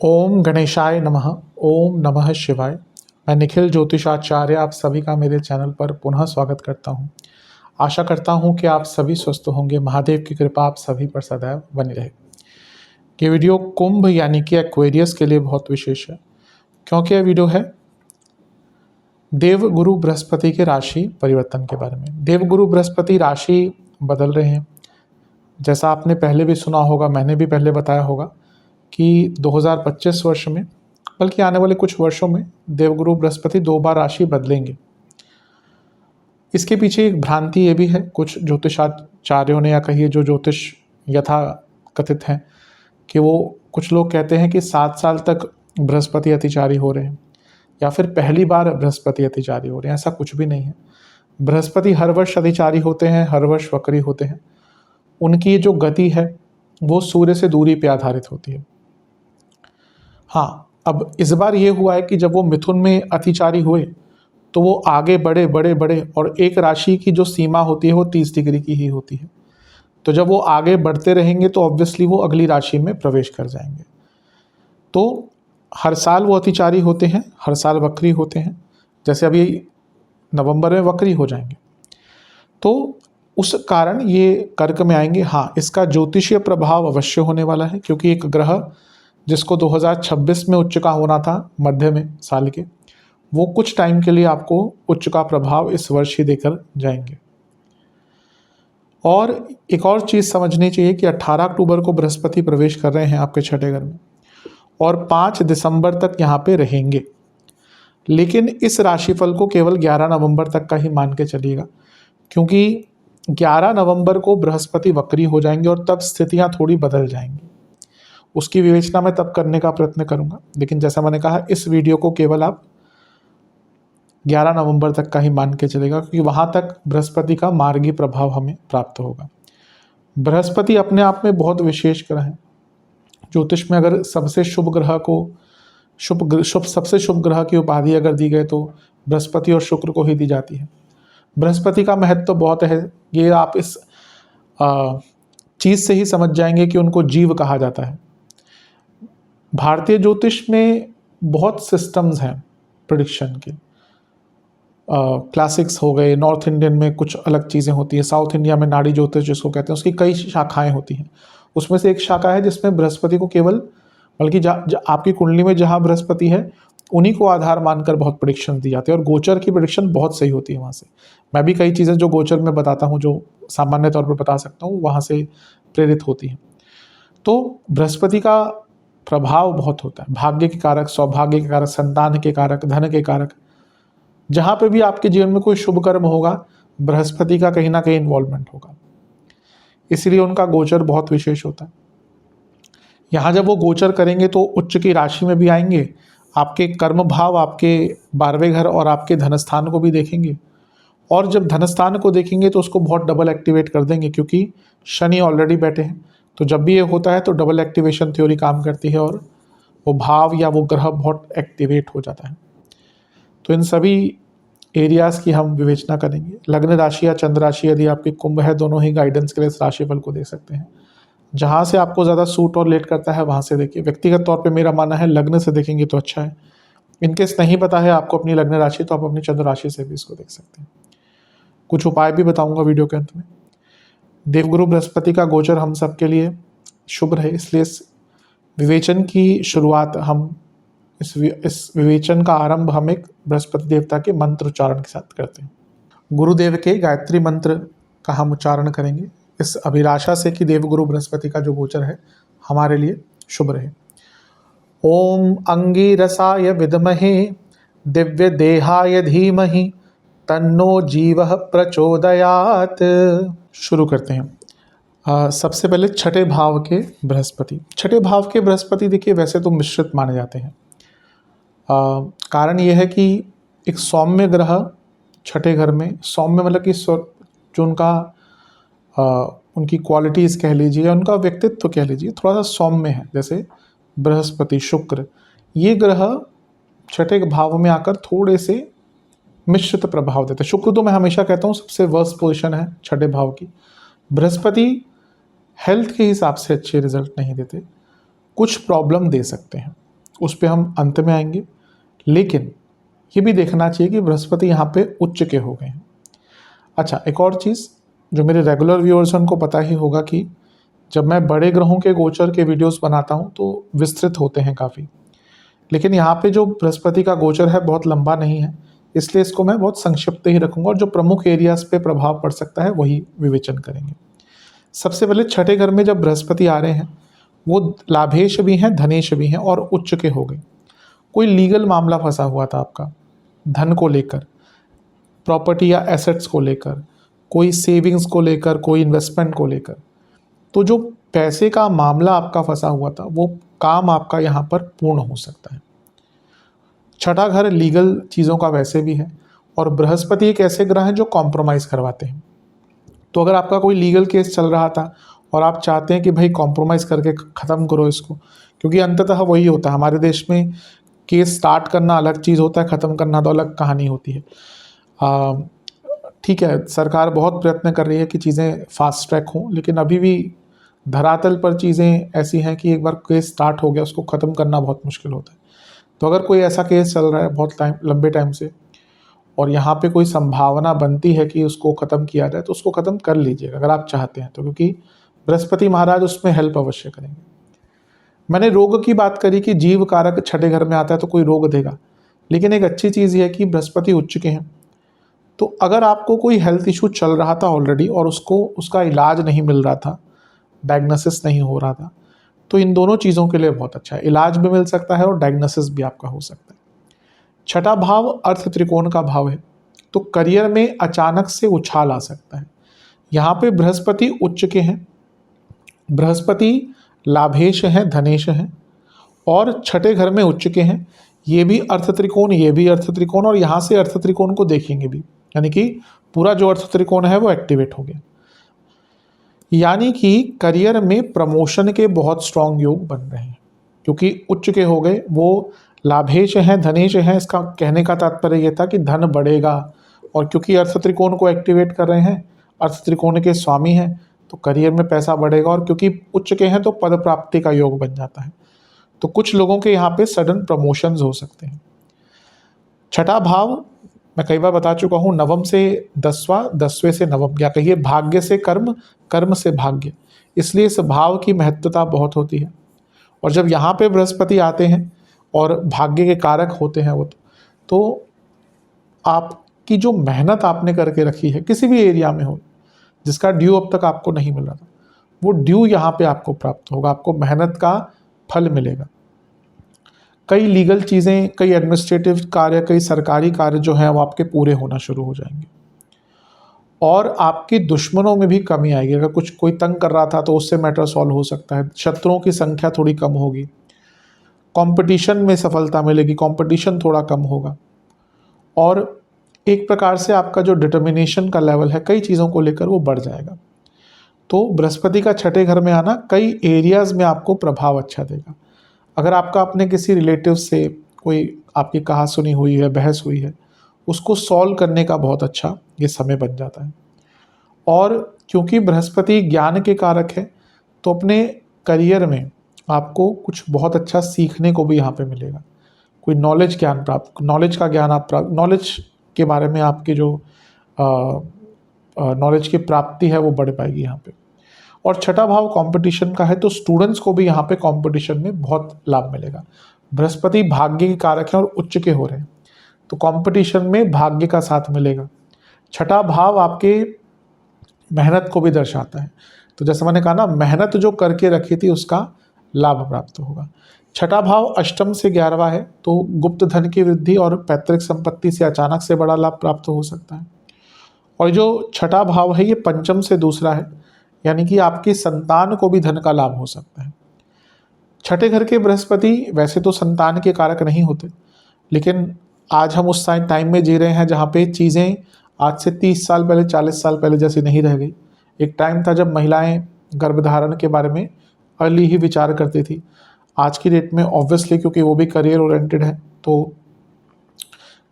ओम गणेशाय नमः। ओम नमः शिवाय। मैं निखिल ज्योतिषाचार्य आप सभी का मेरे चैनल पर पुनः स्वागत करता हूं। आशा करता हूं कि आप सभी स्वस्थ होंगे। महादेव की कृपा आप सभी पर सदैव बनी रहे। ये वीडियो कुंभ यानी कि एक्वेरियस के लिए बहुत विशेष है, क्योंकि यह वीडियो है देवगुरु बृहस्पति के राशि परिवर्तन के बारे में। देवगुरु बृहस्पति राशि बदल रहे हैं। जैसा आपने पहले भी सुना होगा, मैंने भी पहले बताया होगा कि 2025 वर्ष में, बल्कि आने वाले कुछ वर्षों में देवगुरु बृहस्पति 2 बार राशि बदलेंगे। इसके पीछे एक भ्रांति ये भी है, कुछ ज्योतिषाचार्यों ने, या कहिए जो ज्योतिष यथा कथित हैं, कि वो कुछ लोग कहते हैं कि 7 साल तक बृहस्पति अतिचारी हो रहे हैं, या फिर पहली बार बृहस्पति अतिचारी हो रहे हैं। ऐसा कुछ भी नहीं है। बृहस्पति हर वर्ष अतिचारी होते हैं, हर वर्ष वक्री होते हैं। उनकी जो गति है वो सूर्य से दूरी पर आधारित होती है। हाँ, अब इस बार ये हुआ है कि जब वो मिथुन में अतिचारी हुए तो वो आगे बढ़े बढ़े बढ़े, और एक राशि की जो सीमा होती है वो 30 डिग्री की ही होती है। तो जब वो आगे बढ़ते रहेंगे तो ऑब्वियसली वो अगली राशि में प्रवेश कर जाएंगे। तो हर साल वो अतिचारी होते हैं, हर साल वक्री होते हैं। जैसे अभी नवंबर में वक्री हो जाएंगे, तो उस कारण ये कर्क में आएंगे। हाँ, इसका ज्योतिषीय प्रभाव अवश्य होने वाला है, क्योंकि एक ग्रह जिसको 2026 में उच्च का होना था मध्य में साल के, वो कुछ टाइम के लिए आपको उच्च का प्रभाव इस वर्ष ही देकर जाएंगे। और एक और चीज़ समझनी चाहिए कि 18 अक्टूबर को बृहस्पति प्रवेश कर रहे हैं आपके छठे घर में, और 5 दिसंबर तक यहाँ पे रहेंगे। लेकिन इस राशिफल को केवल 11 नवंबर तक का ही मान के चलिएगा, क्योंकि 11 नवंबर को बृहस्पति वक्री हो जाएंगे और तब स्थितियाँ थोड़ी बदल जाएंगी। उसकी विवेचना मैं तब करने का प्रयत्न करूंगा, लेकिन जैसा मैंने कहा, इस वीडियो को केवल आप 11 नवंबर तक का ही मान के चलेगा, क्योंकि वहां तक बृहस्पति का मार्गी प्रभाव हमें प्राप्त होगा। बृहस्पति अपने आप में बहुत विशेष ग्रह है। ज्योतिष में अगर सबसे शुभ ग्रह को सबसे शुभ ग्रह की उपाधि अगर दी गई तो बृहस्पति और शुक्र को ही दी जाती है। बृहस्पति का महत्व तो बहुत है। ये आप इस चीज़ से ही समझ जाएंगे कि उनको जीव कहा जाता है। भारतीय ज्योतिष में बहुत सिस्टम्स हैं प्रेडिक्शन के। क्लासिक्स हो गए, नॉर्थ इंडियन में कुछ अलग चीज़ें होती हैं, साउथ इंडिया में नाड़ी ज्योतिष जिसको कहते हैं, उसकी कई शाखाएं होती हैं। उसमें से एक शाखा है जिसमें बृहस्पति को केवल, बल्कि आपकी कुंडली में जहाँ बृहस्पति है उन्हीं को आधार मानकर बहुत प्रेडिक्शन दी जाती है, और गोचर की प्रेडिक्शन बहुत सही होती है वहाँ से। मैं भी कई चीज़ें जो गोचर में बताता हूँ, जो सामान्य तौर पर बता सकता हूँ, वहाँ से प्रेरित होती हैं। तो बृहस्पति का प्रभाव बहुत होता है। भाग्य के कारक, सौभाग्य के कारक, संतान के कारक, धन के कारक। जहाँ पे भी आपके जीवन में कोई शुभ कर्म होगा, बृहस्पति का कहीं ना कहीं इन्वॉल्वमेंट होगा। इसलिए उनका गोचर बहुत विशेष होता है। यहाँ जब वो गोचर करेंगे तो उच्च की राशि में भी आएंगे, आपके कर्म भाव, आपके 12वें घर और आपके धनस्थान को भी देखेंगे। और जब धनस्थान को देखेंगे तो उसको बहुत डबल एक्टिवेट कर देंगे, क्योंकि शनि ऑलरेडी बैठे हैं। तो जब भी ये होता है तो डबल एक्टिवेशन थ्योरी काम करती है, और वो भाव या वो ग्रह बहुत एक्टिवेट हो जाता है। तो इन सभी एरियाज़ की हम विवेचना करेंगे। लग्न राशि या चंद्र राशि यदि आपकी कुंभ है, दोनों ही गाइडेंस के लिए इस राशिफल को दे सकते हैं। जहाँ से आपको ज़्यादा सूट और लेट करता है वहाँ से देखिए। व्यक्तिगत तौर पे मेरा मानना है लग्न से देखेंगे तो अच्छा है। इनकेस नहीं पता है आपको अपनी लग्न राशि, तो आप अपनी चंद्र राशि से भी इसको देख सकते हैं। कुछ उपाय भी बताऊँगा वीडियो के अंत में। देवगुरु बृहस्पति का गोचर हम सब के लिए शुभ रहे, इसलिए इस विवेचन की शुरुआत हम इस विवेचन का आरंभ हम एक बृहस्पति देवता के मंत्र उच्चारण के साथ करते हैं। गुरुदेव के गायत्री मंत्र का हम उच्चारण करेंगे, इस अभिलाषा से कि देवगुरु बृहस्पति का जो गोचर है हमारे लिए शुभ रहे। ओम अंगिरसाय विद्महे दिव्य देहाय धीमहि तन्नो जीवः प्रचोदयात्। शुरू करते हैं। सबसे पहले छठे भाव के बृहस्पति। छठे भाव के बृहस्पति देखिए वैसे तो मिश्रित माने जाते हैं। कारण यह है कि एक सौम्य ग्रह छठे घर में, सौम्य मतलब कि जो उनकी क्वालिटीज़ कह लीजिए, उनका व्यक्तित्व कह लीजिए, थोड़ा सा सौम्य है। जैसे बृहस्पति, शुक्र, ये ग्रह छठे भाव में आकर थोड़े से मिश्रित प्रभाव देते हैं। शुक्र तो मैं हमेशा कहता हूँ सबसे वर्स्ट पोजीशन है छठे भाव की। बृहस्पति हेल्थ के हिसाब से अच्छे रिजल्ट नहीं देते, कुछ प्रॉब्लम दे सकते हैं, उस पर हम अंत में आएंगे। लेकिन ये भी देखना चाहिए कि बृहस्पति यहाँ पे उच्च के हो गए हैं। अच्छा, एक और चीज़ जो मेरे रेगुलर व्यूअर्स हैं उनको पता ही होगा कि जब मैं बड़े ग्रहों के गोचर के वीडियोस बनाता हूँ तो विस्तृत होते हैं काफ़ी, लेकिन यहाँ पे जो बृहस्पति का गोचर है बहुत लंबा नहीं है, इसलिए इसको मैं बहुत संक्षिप्त ही रखूँगा और जो प्रमुख एरियाज पे प्रभाव पड़ सकता है वही विवेचन करेंगे। सबसे पहले छठे घर में जब बृहस्पति आ रहे हैं, वो लाभेश भी हैं, धनेश भी हैं और उच्च के हो गए। कोई लीगल मामला फंसा हुआ था आपका धन को लेकर, प्रॉपर्टी या एसेट्स को लेकर, कोई सेविंग्स को लेकर, कोई इन्वेस्टमेंट को लेकर, तो जो पैसे का मामला आपका फंसा हुआ था वो काम आपका यहाँ पर पूर्ण हो सकता है। छठा घर लीगल चीज़ों का वैसे भी है और बृहस्पति एक ऐसे ग्रह हैं जो कॉम्प्रोमाइज़ करवाते हैं। तो अगर आपका कोई लीगल केस चल रहा था और आप चाहते हैं कि भाई कॉम्प्रोमाइज़ करके ख़त्म करो इसको, क्योंकि अंततः वही होता है हमारे देश में, केस स्टार्ट करना अलग चीज़ होता है, ख़त्म करना तो अलग कहानी होती है। ठीक है, सरकार बहुत प्रयत्न कर रही है कि चीज़ें फास्ट ट्रैक हों, लेकिन अभी भी धरातल पर चीज़ें ऐसी हैं कि एक बार केस स्टार्ट हो गया उसको ख़त्म करना बहुत मुश्किल होता है। तो अगर कोई ऐसा केस चल रहा है बहुत लंबे टाइम से और यहाँ पे कोई संभावना बनती है कि उसको ख़त्म किया जाए, तो उसको ख़त्म कर लीजिएगा अगर आप चाहते हैं तो, क्योंकि बृहस्पति महाराज उसमें हेल्प अवश्य करेंगे। मैंने रोग की बात करी कि जीव कारक छठे घर में आता है तो कोई रोग देगा, लेकिन एक अच्छी चीज़ ये है कि बृहस्पति उच्च के हैं, तो अगर आपको कोई हेल्थ इशू चल रहा था ऑलरेडी और उसका इलाज नहीं मिल रहा था, डायग्नोसिस नहीं हो रहा था, तो इन दोनों चीज़ों के लिए बहुत अच्छा है, इलाज भी मिल सकता है और डायग्नोसिस भी आपका हो सकता है। छठा भाव अर्थ त्रिकोण का भाव है, तो करियर में अचानक से उछाल आ सकता है। यहाँ पे बृहस्पति उच्च के हैं, बृहस्पति लाभेश हैं, धनेश हैं और छठे घर में उच्च के हैं। ये भी अर्थ त्रिकोण, ये भी अर्थ त्रिकोण और यहाँ से अर्थ त्रिकोण को देखेंगे भी, यानी कि पूरा जो अर्थ त्रिकोण है वो एक्टिवेट हो गया, यानी कि करियर में प्रमोशन के बहुत स्ट्रांग योग बन रहे हैं क्योंकि उच्च के हो गए। वो लाभेश हैं, धनेश हैं, इसका कहने का तात्पर्य यह था कि धन बढ़ेगा, और क्योंकि अर्थ त्रिकोण को एक्टिवेट कर रहे हैं, अर्थ त्रिकोण के स्वामी हैं, तो करियर में पैसा बढ़ेगा और क्योंकि उच्च के हैं तो पद प्राप्ति का योग बन जाता है। तो कुछ लोगों के यहाँ पे सडन प्रमोशंस हो सकते हैं। छठा भाव मैं कई बार बता चुका हूँ, नवम से दसवां, दसवें से नवम, या कहिए भाग्य से कर्म, कर्म से भाग्य, इसलिए इस भाव की महत्वता बहुत होती है। और जब यहाँ पे बृहस्पति आते हैं और भाग्य के कारक होते हैं वो, तो आपकी जो मेहनत आपने करके रखी है किसी भी एरिया में हो, जिसका ड्यू अब तक आपको नहीं मिल रहा था, वो ड्यू यहाँ पे आपको प्राप्त होगा, आपको मेहनत का फल मिलेगा। कई लीगल चीज़ें, कई एडमिनिस्ट्रेटिव कार्य, कई सरकारी कार्य जो हैं वो आपके पूरे होना शुरू हो जाएंगे और आपके दुश्मनों में भी कमी आएगी। अगर कुछ कोई तंग कर रहा था तो उससे मैटर सॉल्व हो सकता है, शत्रुओं की संख्या थोड़ी कम होगी, कंपटीशन में सफलता मिलेगी, कंपटीशन थोड़ा कम होगा और एक प्रकार से आपका जो डिटर्मिनेशन का लेवल है कई चीज़ों को लेकर वो बढ़ जाएगा। तो बृहस्पति का छठे घर में आना कई एरियाज़ में आपको प्रभाव अच्छा देगा। अगर आपका अपने किसी रिलेटिव से कोई आपकी कहा सुनी हुई है, बहस हुई है, उसको सॉल्व करने का बहुत अच्छा ये समय बन जाता है। और क्योंकि बृहस्पति ज्ञान के कारक है, तो अपने करियर में आपको कुछ बहुत अच्छा सीखने को भी यहाँ पे मिलेगा। कोई नॉलेज ज्ञान प्राप्त, नॉलेज का ज्ञान आप प्राप्त, नॉलेज के बारे में आपकी जो नॉलेज की प्राप्ति है वो बढ़ पाएगी यहाँ पे। और छठा भाव कंपटीशन का है, तो स्टूडेंट्स को भी यहाँ पे कंपटीशन में बहुत लाभ मिलेगा। बृहस्पति भाग्य के कारक हैं और उच्च के हो रहे हैं, तो कंपटीशन में भाग्य का साथ मिलेगा। छठा भाव आपके मेहनत को भी दर्शाता है, तो जैसे मैंने कहा ना, मेहनत जो करके रखी थी उसका लाभ प्राप्त होगा। छठा भाव अष्टम से 11वां है, तो गुप्त धन की वृद्धि और पैतृक संपत्ति से अचानक से बड़ा लाभ प्राप्त हो सकता है। और जो छठा भाव है ये पंचम से दूसरा है, यानी कि आपकी संतान को भी धन का लाभ हो सकता है। छठे घर के बृहस्पति वैसे तो संतान के कारक नहीं होते, लेकिन आज हम उस टाइम में जी रहे हैं जहाँ पे चीज़ें आज से 30 साल पहले, 40 साल पहले जैसी नहीं रह गई। एक टाइम था जब महिलाएं गर्भधारण के बारे में अर्ली ही विचार करती थी। आज की डेट में ऑब्वियसली क्योंकि वो भी करियर ओरिएंटेड है, तो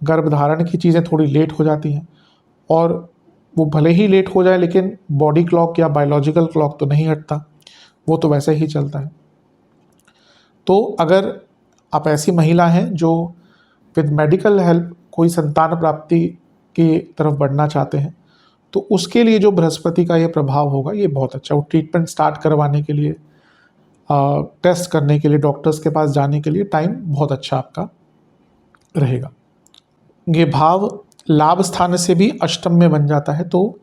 गर्भधारण की चीज़ें थोड़ी लेट हो जाती हैं, और वो भले ही लेट हो जाए लेकिन बॉडी क्लॉक या बायोलॉजिकल क्लॉक तो नहीं हटता। वो तो वैसे ही चलता है। तो अगर आप ऐसी महिला हैं जो विद मेडिकल हेल्प कोई संतान प्राप्ति की तरफ बढ़ना चाहते हैं, तो उसके लिए जो बृहस्पति का ये प्रभाव होगा ये बहुत अच्छा। वो ट्रीटमेंट स्टार्ट करवाने के लिए, टेस्ट करने के लिए, डॉक्टर्स के पास जाने के लिए टाइम बहुत अच्छा आपका रहेगा। ये भाव लाभ स्थान से भी अष्टम में बन जाता है, तो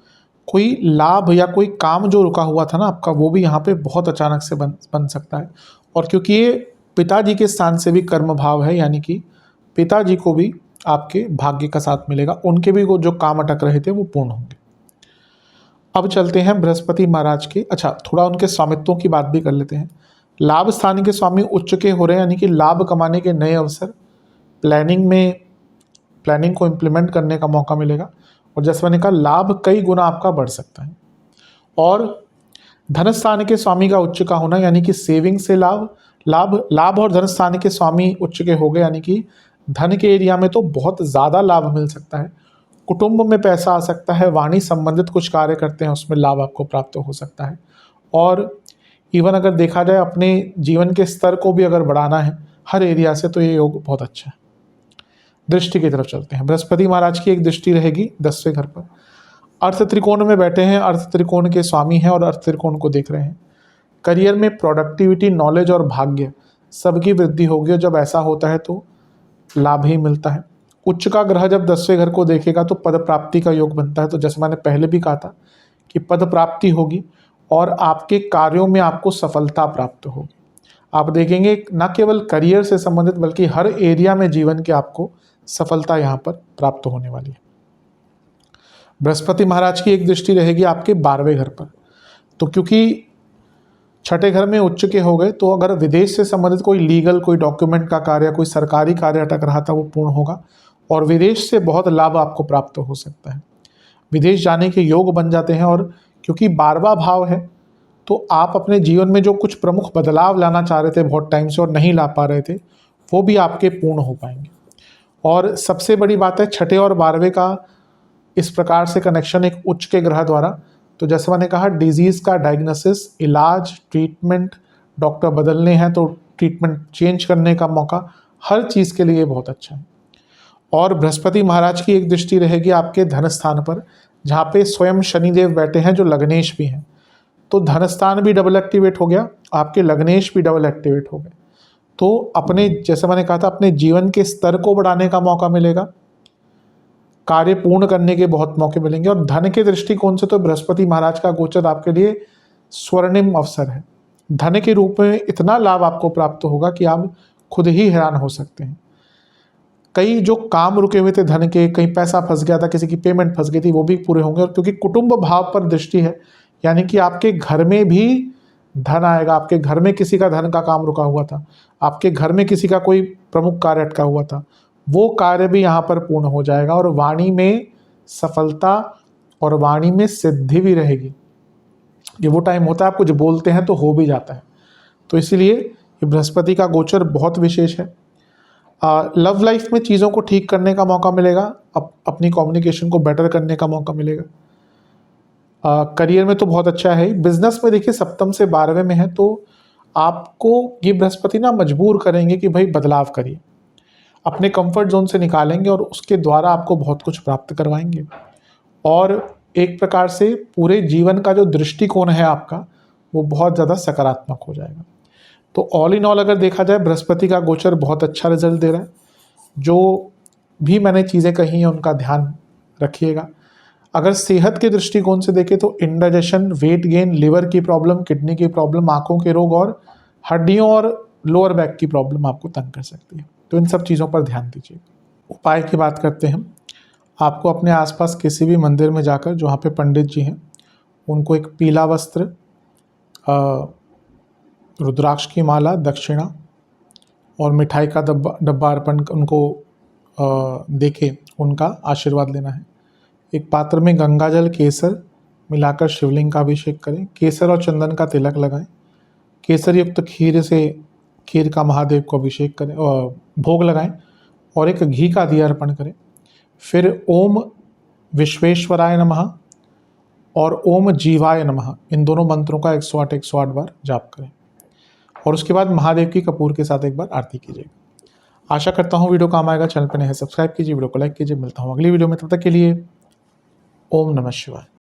कोई लाभ या कोई काम जो रुका हुआ था ना आपका, वो भी यहाँ पे बहुत अचानक से बन सकता है। और क्योंकि ये पिताजी के स्थान से भी कर्म भाव है, यानी कि पिताजी को भी आपके भाग्य का साथ मिलेगा, उनके भी वो जो काम अटक रहे थे वो पूर्ण होंगे। अब चलते हैं बृहस्पति महाराज के, अच्छा थोड़ा उनके स्वामित्वों की बात भी कर लेते हैं। लाभ स्थान के स्वामी उच्च के हो रहे हैं, यानी कि लाभ कमाने के नए अवसर, प्लानिंग को इम्प्लीमेंट करने का मौका मिलेगा। और जैसे मैंने कहा, लाभ कई गुना आपका बढ़ सकता है। और धन स्थान के स्वामी का उच्च का होना, यानी कि सेविंग से लाभ और धन स्थान के स्वामी उच्च के हो गए, यानी कि धन के एरिया में तो बहुत ज़्यादा लाभ मिल सकता है। कुटुंब में पैसा आ सकता है, वाणी संबंधित कुछ कार्य करते हैं उसमें लाभ आपको प्राप्त हो सकता है। और इवन अगर देखा जाए अपने जीवन के स्तर को भी अगर बढ़ाना है हर एरिया से, तो ये योग बहुत अच्छा है। दृष्टि की तरफ चलते हैं। बृहस्पति महाराज की एक दृष्टि रहेगी 10वें घर पर, अर्थ त्रिकोण में बैठे हैं, अर्थ त्रिकोण के स्वामी हैं और अर्थ त्रिकोण को देख रहे हैं। करियर में प्रोडक्टिविटी, नॉलेज और भाग्य सबकी वृद्धि होगी, और जब ऐसा होता है तो लाभ ही मिलता है। उच्च का ग्रह जब 10वें घर को देखेगा तो पद प्राप्ति का योग बनता है। तो जैसे मैंने पहले भी कहा था कि पद प्राप्ति होगी और आपके कार्यों में आपको सफलता प्राप्त होगी। आप देखेंगे न केवल करियर से संबंधित बल्कि हर एरिया में जीवन के आपको सफलता यहाँ पर प्राप्त होने वाली है। बृहस्पति महाराज की एक दृष्टि रहेगी आपके 12वें घर पर, तो क्योंकि छठे घर में उच्च के हो गए, तो अगर विदेश से संबंधित कोई लीगल, कोई डॉक्यूमेंट का कार्य, कोई सरकारी कार्य अटक रहा था वो पूर्ण होगा और विदेश से बहुत लाभ आपको प्राप्त हो सकता है। विदेश जाने के योग बन जाते हैं, और क्योंकि 12वां भाव है तो आप अपने जीवन में जो कुछ प्रमुख बदलाव लाना चाह रहे थे बहुत टाइम से और नहीं ला पा रहे थे, वो भी आपके पूर्ण हो पाएंगे। और सबसे बड़ी बात है, छठे और 12वें का इस प्रकार से कनेक्शन एक उच्च के ग्रह द्वारा, तो जैसे मैंने कहा डिजीज़ का डायग्नोसिस, इलाज, ट्रीटमेंट, डॉक्टर बदलने हैं तो ट्रीटमेंट चेंज करने का मौका, हर चीज़ के लिए बहुत अच्छा है। और बृहस्पति महाराज की एक दृष्टि रहेगी आपके धन स्थान पर, जहाँ पे स्वयं शनिदेव बैठे हैं जो लग्नेश भी हैं, तो धन स्थान भी डबल एक्टिवेट हो गया, आपके लग्नेश भी डबल एक्टिवेट हो गए। तो अपने, जैसे मैंने कहा था, अपने जीवन के स्तर को बढ़ाने का मौका मिलेगा, कार्य पूर्ण करने के बहुत मौके मिलेंगे। और धन के दृष्टिकोण से तो बृहस्पति महाराज का गोचर आपके लिए स्वर्णिम अवसर है। धन के रूप में इतना लाभ आपको प्राप्त होगा कि आप खुद ही हैरान हो सकते हैं। कई जो काम रुके हुए थे धन के, कहीं पैसा फंस गया था, किसी की पेमेंट फंस गई थी, वो भी पूरे होंगे। और क्योंकि कुटुंब भाव पर दृष्टि है, यानी कि आपके घर में भी धन आएगा। आपके घर में किसी का धन का काम रुका हुआ था, आपके घर में किसी का कोई प्रमुख कार्य अटका हुआ था, वो कार्य भी यहाँ पर पूर्ण हो जाएगा। और वाणी में सफलता और वाणी में सिद्धि भी रहेगी। ये वो टाइम होता है आप कुछ बोलते हैं तो हो भी जाता है। तो इसीलिए ये बृहस्पति का गोचर बहुत विशेष है। लव लाइफ में चीज़ों को ठीक करने का मौका मिलेगा, अपनी कम्युनिकेशन को बेटर करने का मौका मिलेगा। करियर में तो बहुत अच्छा है। बिजनेस में देखिए सप्तम से 12वें में है, तो आपको ये बृहस्पति ना मजबूर करेंगे कि भाई बदलाव करिए, अपने कंफर्ट जोन से निकालेंगे और उसके द्वारा आपको बहुत कुछ प्राप्त करवाएंगे। और एक प्रकार से पूरे जीवन का जो दृष्टिकोण है आपका, वो बहुत ज़्यादा सकारात्मक हो जाएगा। तो ऑल इन ऑल अगर देखा जाए, बृहस्पति का गोचर बहुत अच्छा रिजल्ट दे रहा है। जो भी मैंने चीज़ें कही हैं उनका ध्यान रखिएगा। अगर सेहत के दृष्टिकोण से देखें तो इंडाइजेशन, वेट गेन, लिवर की प्रॉब्लम, किडनी की प्रॉब्लम, आँखों के रोग और हड्डियों और लोअर बैक की प्रॉब्लम आपको तंग कर सकती है। तो इन सब चीज़ों पर ध्यान दीजिए। उपाय की बात करते हैं। आपको अपने आसपास किसी भी मंदिर में जाकर, जो वहाँ पे पंडित जी हैं, उनको एक पीला वस्त्र, रुद्राक्ष की माला, दक्षिणा और मिठाई का डब्बा अर्पण उनको देके उनका आशीर्वाद लेना है। एक पात्र में गंगा जल, केसर मिलाकर शिवलिंग का अभिषेक करें। केसर और चंदन का तिलक लगाएं। केसर युक्त खीर का महादेव को अभिषेक करें, भोग लगाएं और एक घी का दिया अर्पण करें। फिर ओम विश्वेश्वराय नमः और ओम जीवाय नमः, इन दोनों मंत्रों का 108 बार जाप करें और उसके बाद महादेव की कपूर के साथ एक बार आरती कीजिएगा। आशा करता हूँ वीडियो काम आएगा। चैनल पर नए हैं सब्सक्राइब कीजिए, वीडियो को लाइक कीजिए। मिलता हूँ अगली वीडियो में, तब तक के लिए ओम नमः शिवाय।